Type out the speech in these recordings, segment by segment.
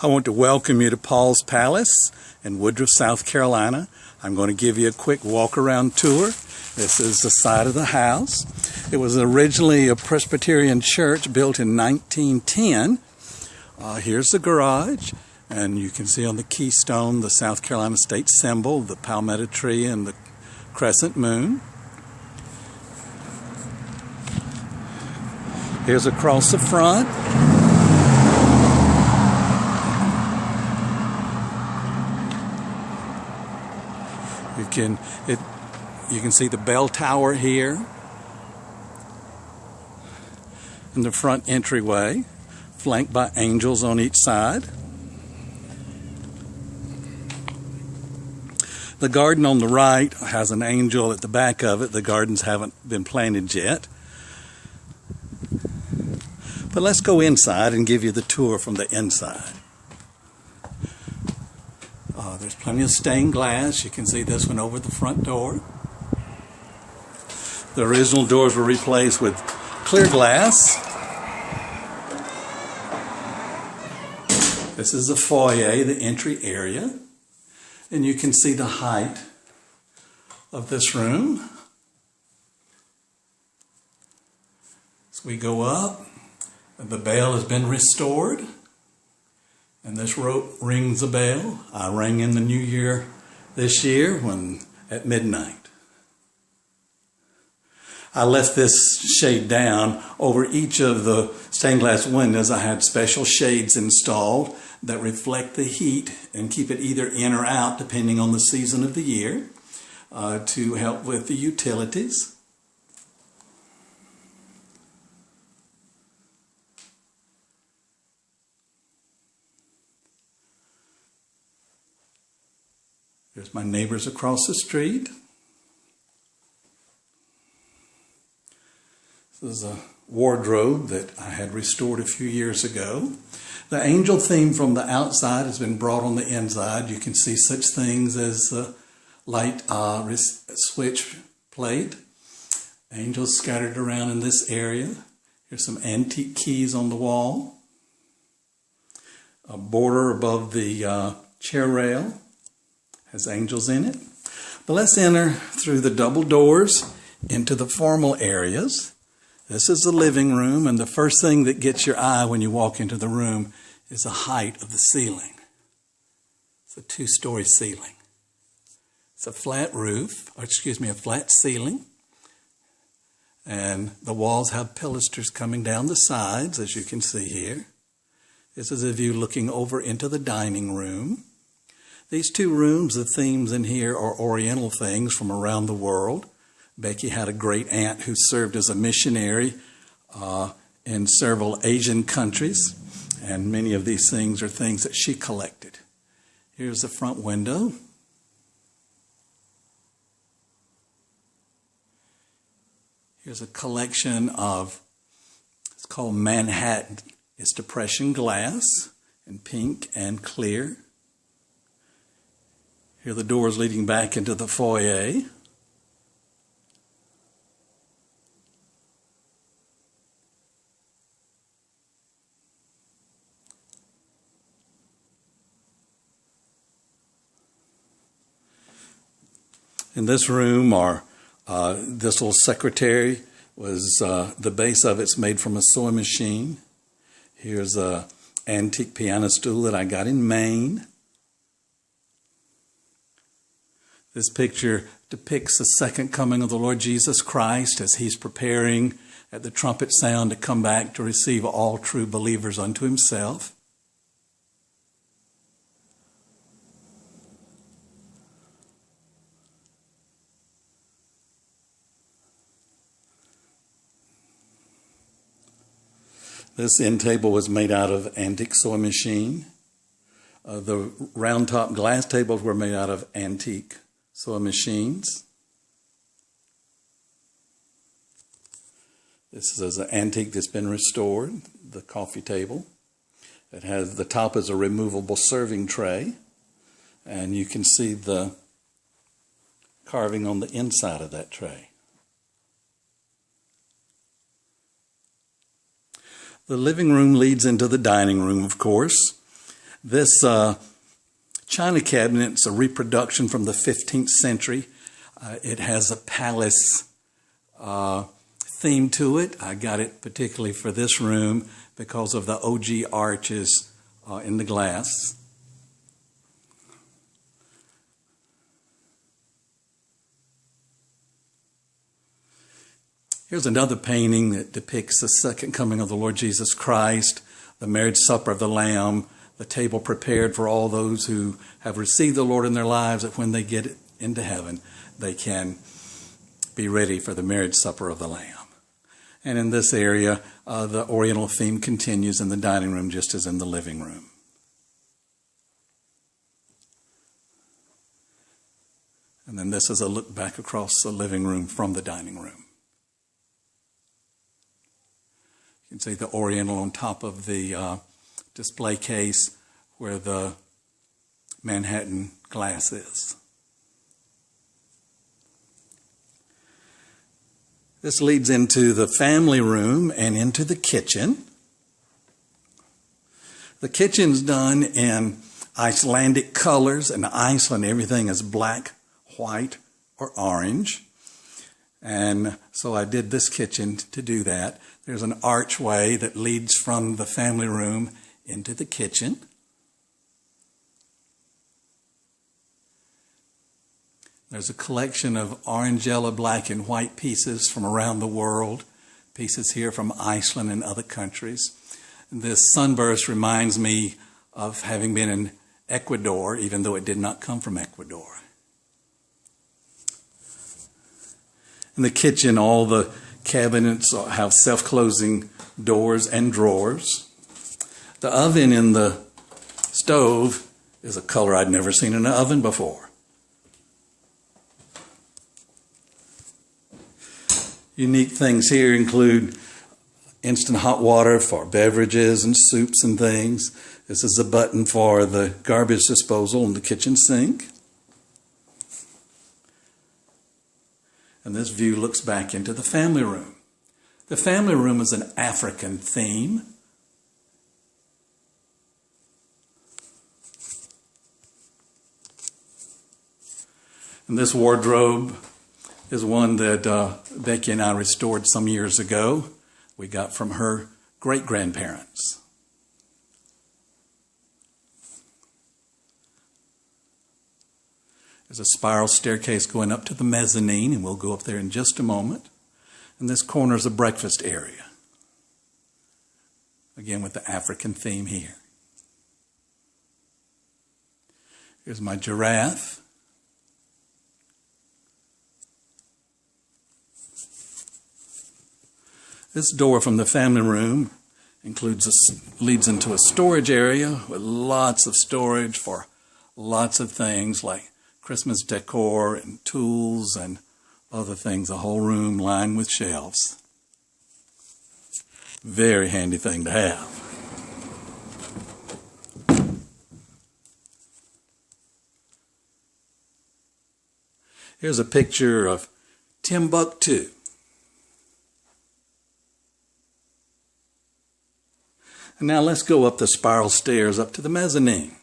I want to welcome you to Paul's Palace in Woodruff, South Carolina. I'm going to give you a quick walk-around tour. This is the side of the house. It was originally a Presbyterian church built in 1910. Here's the garage, and you can see on the keystone the South Carolina state symbol, the palmetto tree and the crescent moon. Here's across the front. You can see the bell tower here and the front entryway, flanked by angels on each side. The garden on the right has an angel at the back of it. The gardens haven't been planted yet. But let's go inside and give you the tour from the inside. There's plenty of stained glass. You can see this one over the front door. The original doors were replaced with clear glass. This is the foyer, the entry area. And you can see the height of this room. As we go up, the bell has been restored. And this rope rings a bell. I rang in the new year this year at midnight. I left this shade down over each of the stained glass windows. I had special shades installed that reflect the heat and keep it either in or out depending on the season of the year to help with the utilities. There's my neighbors across the street. This is a wardrobe that I had restored a few years ago. The angel theme from the outside has been brought on the inside. You can see such things as the light switch plate. Angels scattered around in this area. Here's some antique keys on the wall. A border above the chair rail has angels in it. But let's enter through the double doors into the formal areas. This is the living room, and the first thing that gets your eye when you walk into the room is the height of the ceiling. It's a 2-story ceiling. It's a flat roof, a flat ceiling. And the walls have pilasters coming down the sides, as you can see here. This is a view looking over into the dining room. These two rooms, the themes in here are Oriental things from around the world. Becky had a great aunt who served as a missionary in several Asian countries, and many of these things are things that she collected. Here's the front window. Here's a collection of, it's called Manhattan. It's depression glass in pink and clear. Here are the doors leading back into the foyer. In this room this little secretary was, the base of it's made from a sewing machine. Here's an antique piano stool that I got in Maine. This picture depicts the second coming of the Lord Jesus Christ as he's preparing at the trumpet sound to come back to receive all true believers unto himself. This end table was made out of antique sewing machine. The round top glass tables were made out of antique sewing machines. This is an antique that's been restored, the coffee table. It has, the top is a removable serving tray, and you can see the carving on the inside of that tray. The living room leads into the dining room, of course. This china cabinet's a reproduction from the 15th century. It has a palace theme to it. I got it particularly for this room because of the OG arches in the glass. Here's another painting that depicts the second coming of the Lord Jesus Christ, the marriage supper of the Lamb, the table prepared for all those who have received the Lord in their lives, that when they get into heaven, they can be ready for the marriage supper of the Lamb. And in this area, the Oriental theme continues in the dining room just as in the living room. And then this is a look back across the living room from the dining room. You can see the Oriental on top of the display case where the Manhattan glass is. This leads into the family room and into the kitchen. The kitchen's done in Icelandic colors. In Iceland, everything is black, white, or orange. And so I did this kitchen to do that. There's an archway that leads from the family room into the kitchen. There's a collection of orange, yellow, black, and white pieces from around the world, pieces here from Iceland and other countries. This sunburst reminds me of having been in Ecuador, even though it did not come from Ecuador. In the kitchen, all the cabinets have self-closing doors and drawers. The oven in the stove is a color I'd never seen in an oven before. Unique things here include instant hot water for beverages and soups and things. This is a button for the garbage disposal in the kitchen sink. And this view looks back into the family room. The family room is an African theme. And this wardrobe is one that Becky and I restored some years ago. We got from her great-grandparents. There's a spiral staircase going up to the mezzanine, and we'll go up there in just a moment. And this corner is a breakfast area. Again, with the African theme here. Here's my giraffe. This door from the family room leads into a storage area with lots of storage for lots of things like Christmas decor and tools and other things. A whole room lined with shelves. Very handy thing to have. Here's a picture of Timbuktu. And now let's go up the spiral stairs up to the mezzanine.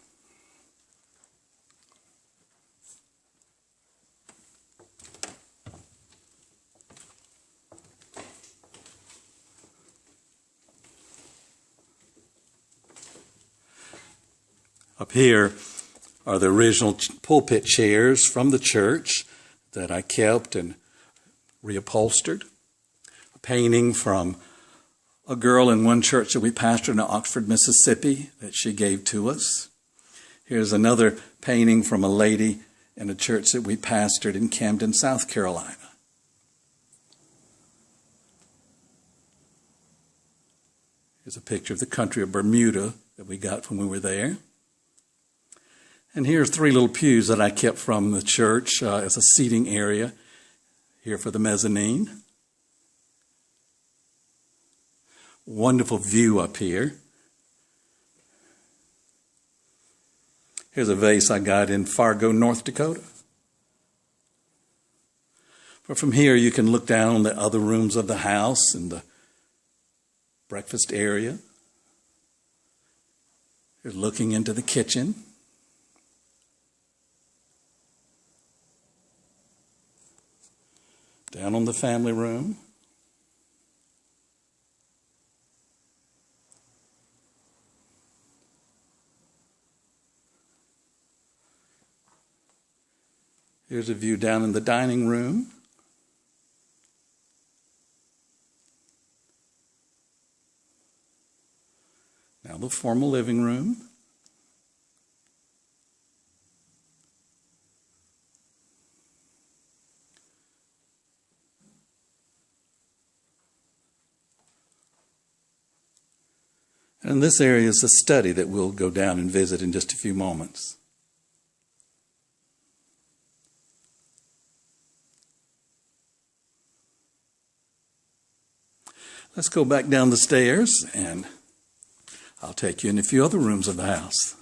Up here are the original pulpit chairs from the church that I kept and reupholstered. A painting from a girl in one church that we pastored in Oxford, Mississippi, that she gave to us. Here's another painting from a lady in a church that we pastored in Camden, South Carolina. Here's a picture of the country of Bermuda that we got when we were there. And here's 3 little pews that I kept from the church as a seating area here for the mezzanine. Wonderful view up here. Here's a vase I got in Fargo, North Dakota. But from here you can look down on the other rooms of the house and the breakfast area. You're looking into the kitchen. Down on the family room. Here's a view down in the dining room. Now the formal living room. And this area is a study that we'll go down and visit in just a few moments. Let's go back down the stairs and I'll take you in a few other rooms of the house.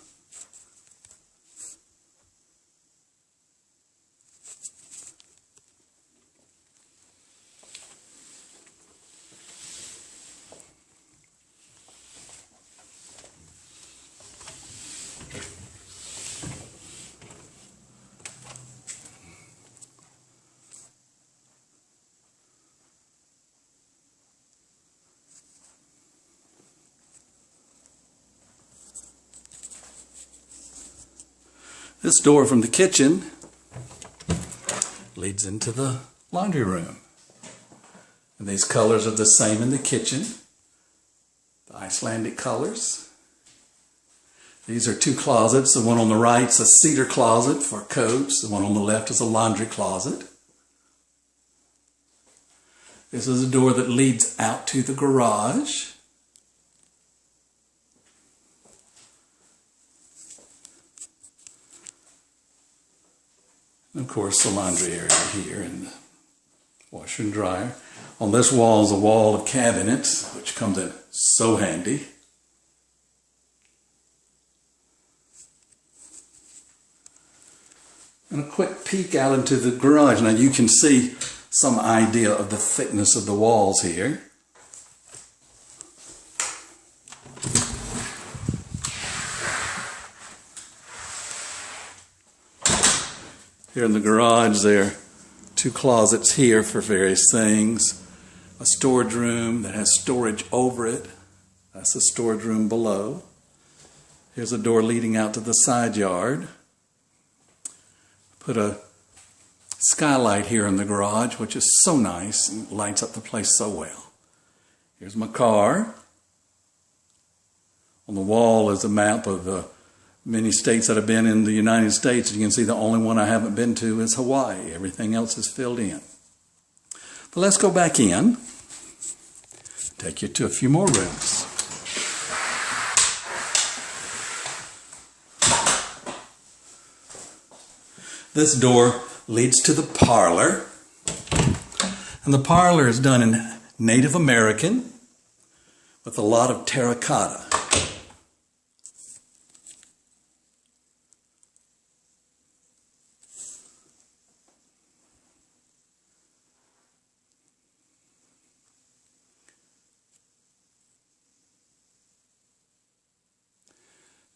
This door from the kitchen leads into the laundry room. And these colors are the same in the kitchen, the Icelandic colors. These are two closets. The one on the right is a cedar closet for coats. The one on the left is a laundry closet. This is a door that leads out to the garage. And of course, the laundry area here and the washer and dryer. On this wall is a wall of cabinets, which comes in so handy. And a quick peek out into the garage. Now you can see some idea of the thickness of the walls here. Here in the garage, there are two closets here for various things. A storage room that has storage over it. That's the storage room below. Here's a door leading out to the side yard. Put a skylight here in the garage, which is so nice and lights up the place so well. Here's my car. On the wall is a map of the many states that I've been in the United States. You can see the only one I haven't been to is Hawaii. Everything else is filled in. But let's go back in. Take you to a few more rooms. This door leads to the parlor. And the parlor is done in Native American with a lot of terracotta.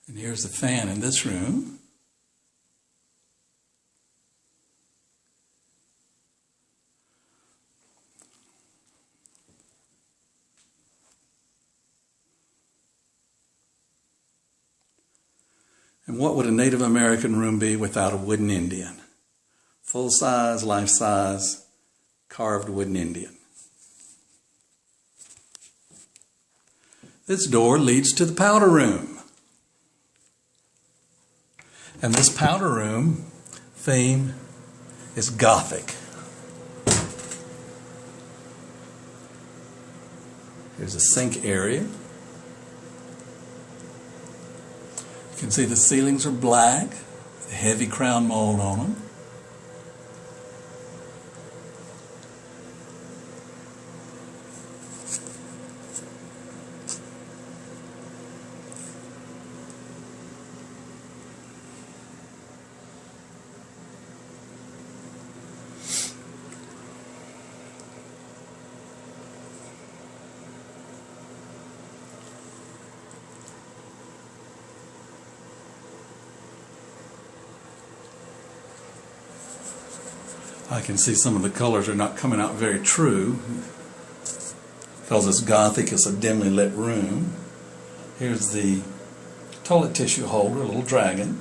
And here's the fan in this room. And what would a Native American room be without a wooden Indian? Full-size, life-size, carved wooden Indian. This door leads to the powder room. And this powder room theme is Gothic. Here's a sink area. You can see the ceilings are black, with heavy crown mold on them. I can see some of the colors are not coming out very true because it's Gothic, it's a dimly lit room. Here's the toilet tissue holder, a little dragon.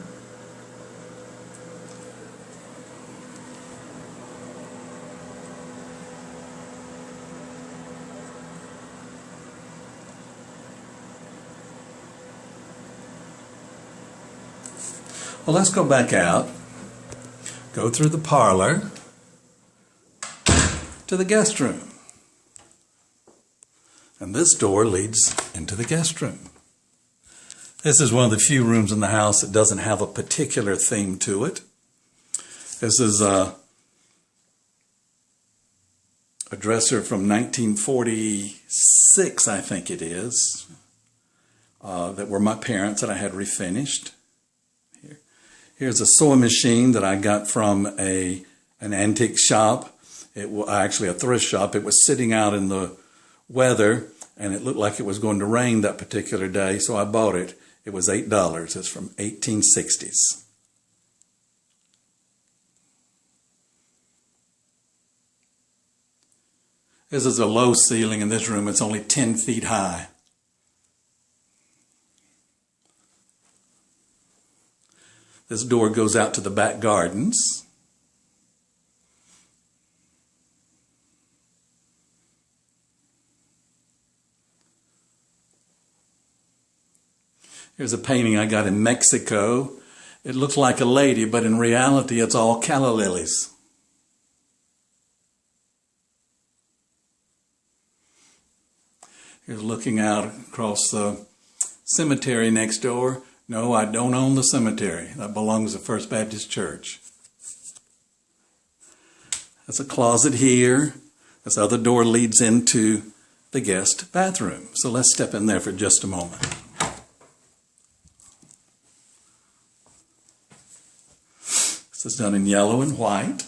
Well, let's go back out, go through the parlor to the guest room. And this door leads into the guest room. This is one of the few rooms in the house that doesn't have a particular theme to it. This is a dresser from 1946, I think it is, that were my parents that I had refinished. Here's a sewing machine that I got from an antique shop. Actually a thrift shop. It was sitting out in the weather and it looked like it was going to rain that particular day, so I bought it. It was $8. It's from 1860s. This is a low ceiling in this room. It's only 10 feet high. This door goes out to the back gardens. Here's a painting I got in Mexico. It looks like a lady, but in reality it's all calla lilies. Here's looking out across the cemetery next door. No, I don't own the cemetery. That belongs to First Baptist Church. There's a closet here. This other door leads into the guest bathroom. So let's step in there for just a moment. This is done in yellow and white.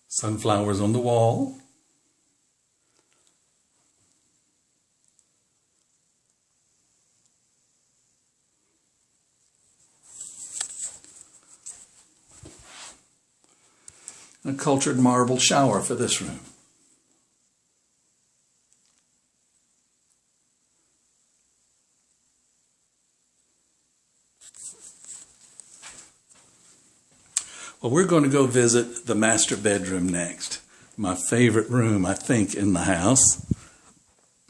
Sunflowers on the wall. A cultured marble shower for this room. Well, we're going to go visit the master bedroom next. My favorite room, I think, in the house.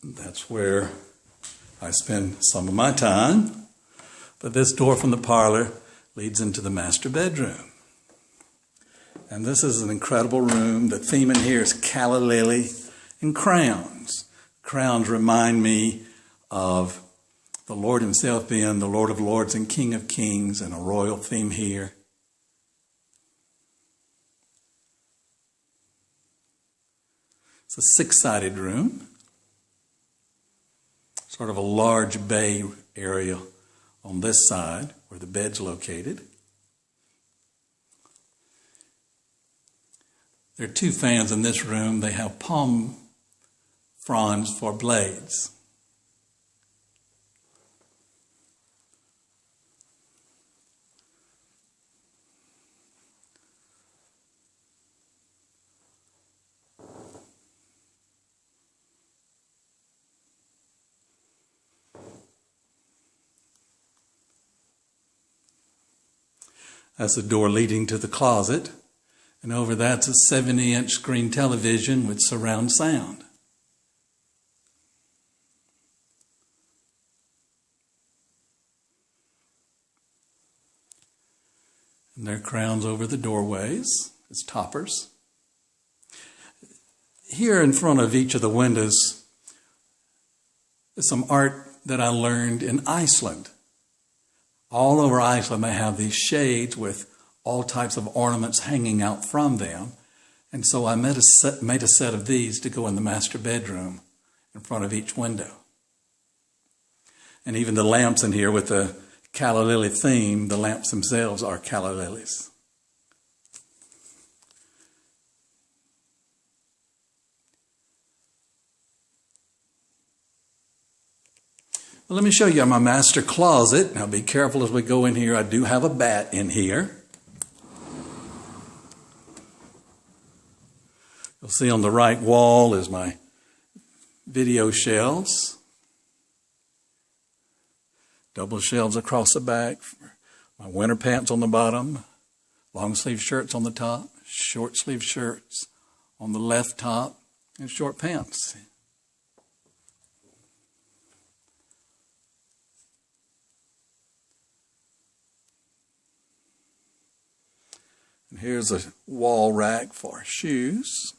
That's where I spend some of my time. But this door from the parlor leads into the master bedroom. And this is an incredible room. The theme in here is calla lily and crowns. Crowns remind me of the Lord himself being the Lord of Lords and King of Kings, and a royal theme here. It's a six-sided room. Sort of a large bay area on this side where the bed's located. There are two fans in this room. They have palm fronds for blades. That's the door leading to the closet. And over that's a 70-inch screen television with surround sound. And there are crowns over the doorways as toppers. Here in front of each of the windows is some art that I learned in Iceland. All over Iceland they have these shades with all types of ornaments hanging out from them. And so I made a set of these to go in the master bedroom in front of each window. And even the lamps in here with the calla lily theme, the lamps themselves are calla lilies. Well, let me show you my master closet. Now be careful as we go in here. I do have a bat in here. You'll see on the right wall is my video shelves. Double shelves across the back. My winter pants on the bottom. Long sleeve shirts on the top. Short sleeve shirts on the left top. And short pants. And here's a wall rack for shoes.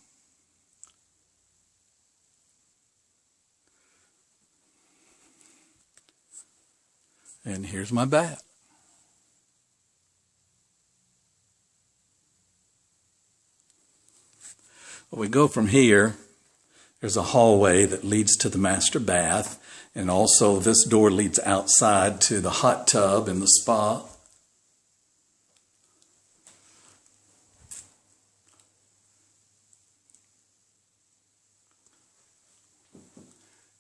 And here's my bat. Well, we go from here. There's a hallway that leads to the master bath. And also this door leads outside to the hot tub in the spa.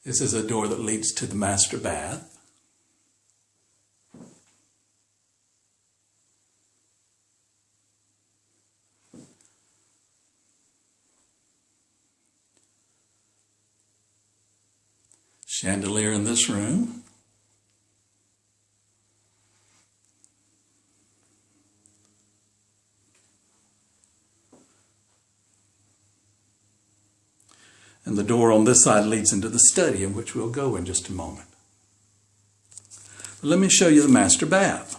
This is a door that leads to the master bath. Chandelier in this room. And the door on this side leads into the study, in which we'll go in just a moment. But let me show you the master bath.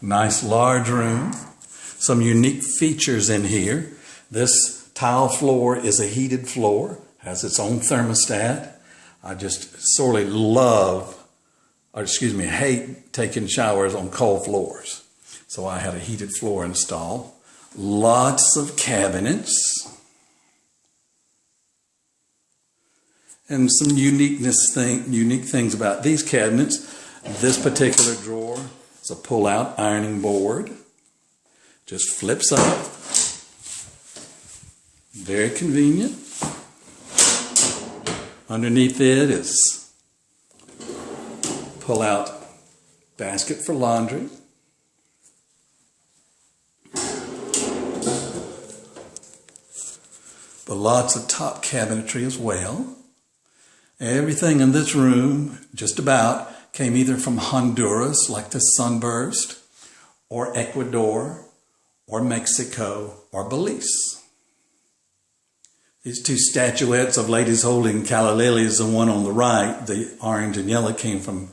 Nice large room. Some unique features in here. This tile floor is a heated floor, has its own thermostat. I just sorely hate taking showers on cold floors. So I had a heated floor installed. Lots of cabinets. And some unique things about these cabinets. This particular drawer is a pull-out ironing board. Just flips up. Very convenient. Underneath it is pull-out basket for laundry. But lots of top cabinetry as well. Everything in this room, just about, came either from Honduras, like this sunburst, or Ecuador, or Mexico, or Belize. These two statuettes of ladies holding calla lilies, the one on the right, the orange and yellow, came from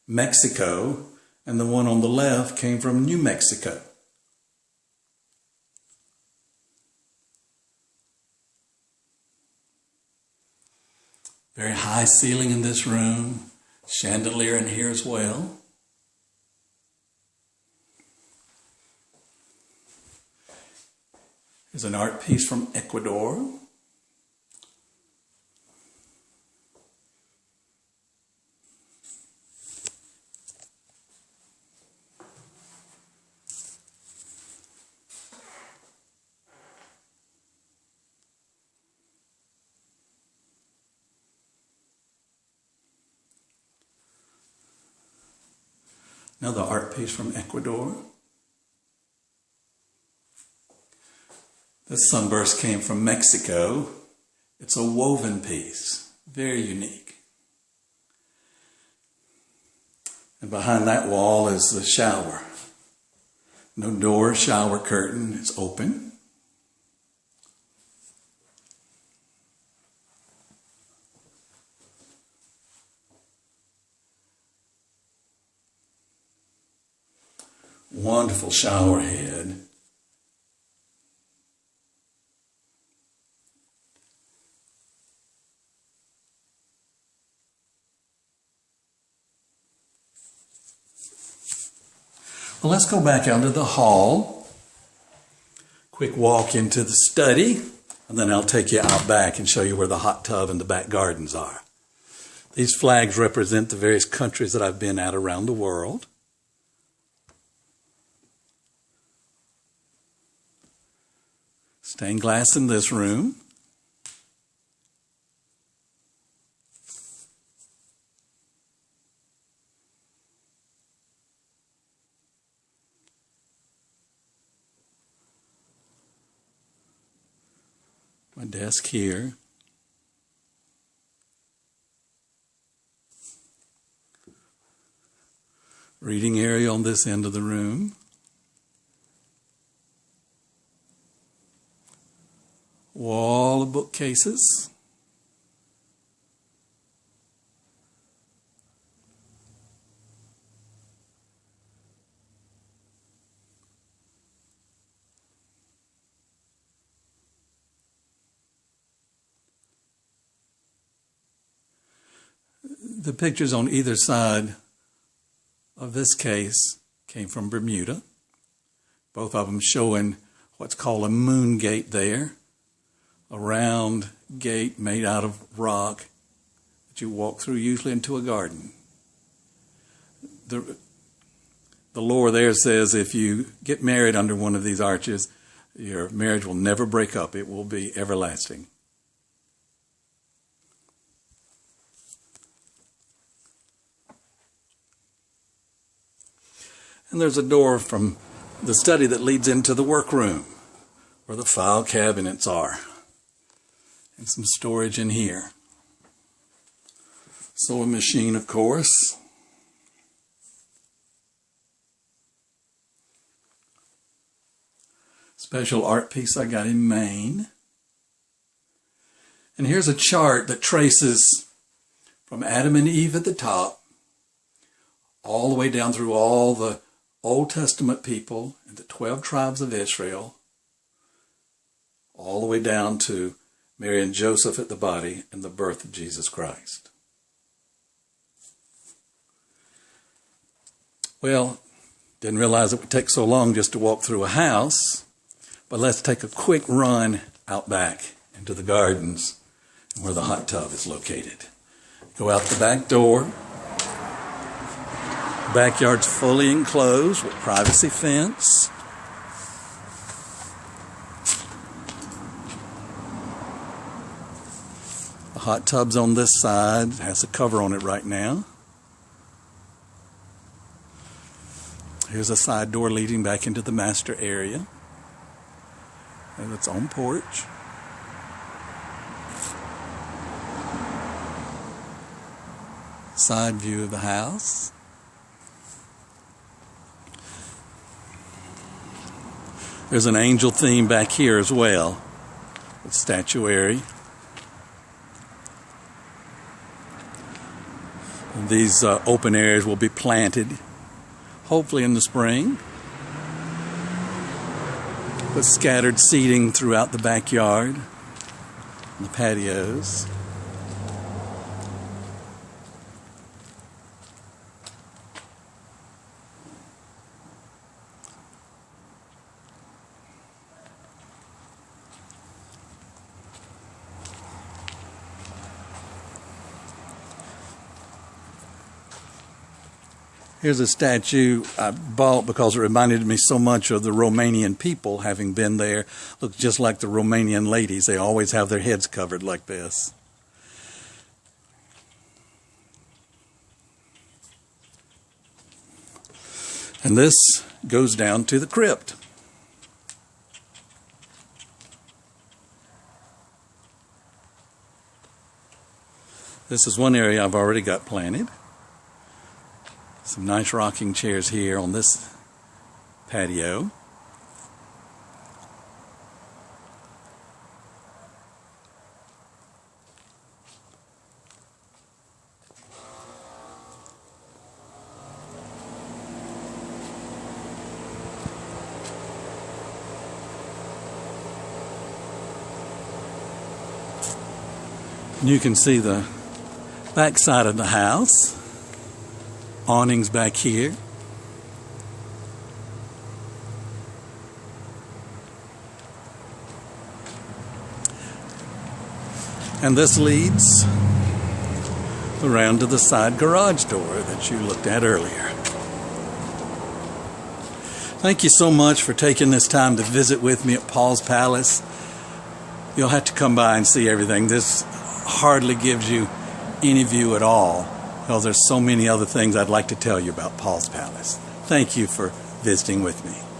Mexico, and the one on the left came from New Mexico. Very high ceiling in this room. Chandelier in here as well. Here's an art piece from Ecuador. Another art piece from Ecuador. This sunburst came from Mexico. It's a woven piece, very unique. And behind that wall is the shower. No door, shower curtain, it's open. Wonderful shower head. Well, let's go back out to the hall. Quick walk into the study, and then I'll take you out back and show you where the hot tub and the back gardens are. These flags represent the various countries that I've been at around the world. Stained glass in this room. My desk here. Reading area on this end of the room. Wall of bookcases. The pictures on either side of this case came from Bermuda. Both of them showing what's called a moon gate there, a round gate made out of rock that you walk through usually into a garden. The lore there says if you get married under one of these arches, your marriage will never break up. It will be everlasting. And there's a door from the study that leads into the workroom, where the file cabinets are. And some storage in here. Sewing machine, of course. Special art piece I got in Maine. And here's a chart that traces from Adam and Eve at the top all the way down through all the Old Testament people and the 12 tribes of Israel, all the way down to Mary and Joseph at the body and the birth of Jesus Christ. Well, didn't realize it would take so long just to walk through a house, but let's take a quick run out back into the gardens where the hot tub is located. Go out the back door. Backyard's fully enclosed with privacy fence. The hot tub's on this side. It has a cover on it right now. Here's a side door leading back into the master area. And its own porch. Side view of the house. There's an angel theme back here as well, with statuary. And these open areas will be planted, hopefully in the spring, with scattered seating throughout the backyard, and the patios. Here's a statue I bought because it reminded me so much of the Romanian people, having been there. Looks just like the Romanian ladies. They always have their heads covered like this. And this goes down to the crypt. This is one area I've already got planted. Some nice rocking chairs here on this patio. And you can see the back side of the house. Awnings back here. And this leads around to the side garage door that you looked at earlier. Thank you so much for taking this time to visit with me at Paul's Palace. You'll have to come by and see everything. This hardly gives you any view at all, because there's so many other things I'd like to tell you about Paul's Palace. Thank you for visiting with me.